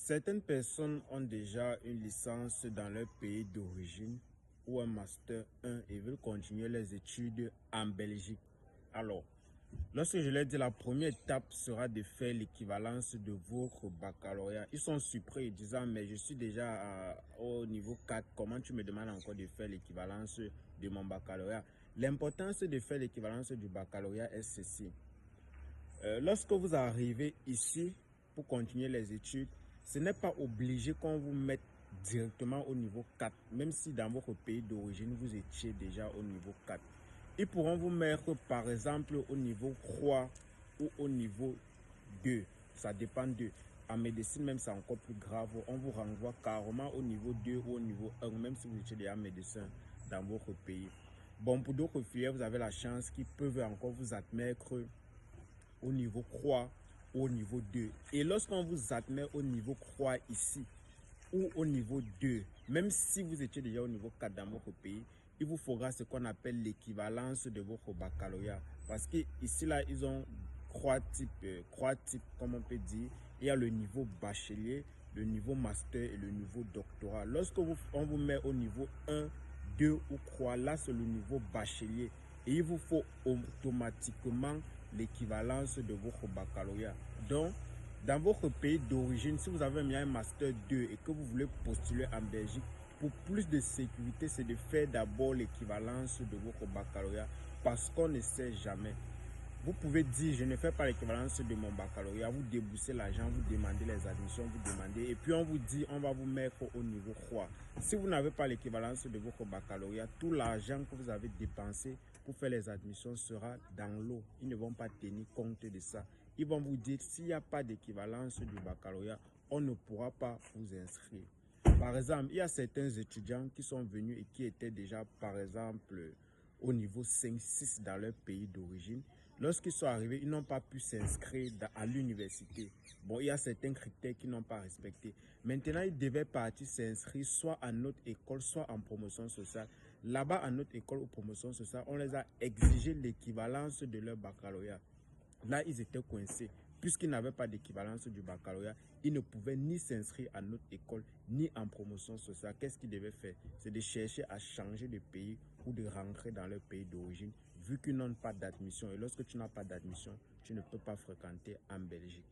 Certaines personnes ont déjà une licence dans leur pays d'origine ou un master 1 et veulent continuer les études en Belgique. Alors, lorsque je leur dis la première étape sera de faire l'équivalence de votre baccalauréat, ils sont surpris disant mais je suis déjà au niveau 4, comment tu me demandes encore de faire l'équivalence de mon baccalauréat? L'importance de faire l'équivalence du baccalauréat est ceci. Lorsque vous arrivez ici pour continuer les études, ce n'est pas obligé qu'on vous mette directement au niveau 4, même si dans votre pays d'origine, vous étiez déjà au niveau 4. Ils pourront vous mettre, par exemple, au niveau 3 ou au niveau 2. Ça dépend d'eux. En médecine, même, c'est encore plus grave. On vous renvoie carrément au niveau 2 ou au niveau 1, même si vous étiez déjà médecin dans votre pays. Bon, pour d'autres filières, vous avez la chance qu'ils peuvent encore vous admettre au niveau 3 ou au niveau 2. Et lorsqu'on vous admet au niveau 3 ici ou au niveau 2, même si vous étiez déjà au niveau 4 dans votre pays, il vous faudra ce qu'on appelle l'équivalence de votre baccalauréat. Parce que ici, là, ils ont trois types, comme on peut dire. Il y a le niveau bachelier, le niveau master et le niveau doctorat. Lorsque on vous met au niveau 1, 2 ou 3, là, c'est le niveau bachelier. Et il vous faut automatiquement l'équivalence de votre baccalauréat. Donc, dans votre pays d'origine, si vous avez mis un master 2 et que vous voulez postuler en Belgique, pour plus de sécurité, c'est de faire d'abord l'équivalence de votre baccalauréat parce qu'on ne sait jamais. Vous pouvez dire, je ne fais pas l'équivalence de mon baccalauréat, vous déboursez l'argent, vous demandez les admissions, vous demandez, et puis on vous dit, on va vous mettre au niveau 3. Si vous n'avez pas l'équivalence de votre baccalauréat, tout l'argent que vous avez dépensé pour faire les admissions sera dans l'eau. Ils ne vont pas tenir compte de ça. Ils vont vous dire, s'il n'y a pas d'équivalence du baccalauréat, on ne pourra pas vous inscrire. Par exemple, il y a certains étudiants qui sont venus et qui étaient déjà, par exemple, au niveau 5-6 dans leur pays d'origine. Lorsqu'ils sont arrivés, ils n'ont pas pu s'inscrire à l'université. Bon, il y a certains critères qu'ils n'ont pas respectés. Maintenant, ils devaient partir s'inscrire soit à notre école, soit en promotion sociale. Là-bas, à notre école ou promotion sociale, on les a exigé l'équivalence de leur baccalauréat. Là, ils étaient coincés. Puisqu'ils n'avaient pas d'équivalence du baccalauréat, ils ne pouvaient ni s'inscrire à notre école, ni en promotion sociale. Qu'est-ce qu'ils devaient faire? C'est de chercher à changer de pays ou de rentrer dans leur pays d'origine, vu qu'ils n'ont pas d'admission. Et lorsque tu n'as pas d'admission, tu ne peux pas fréquenter en Belgique.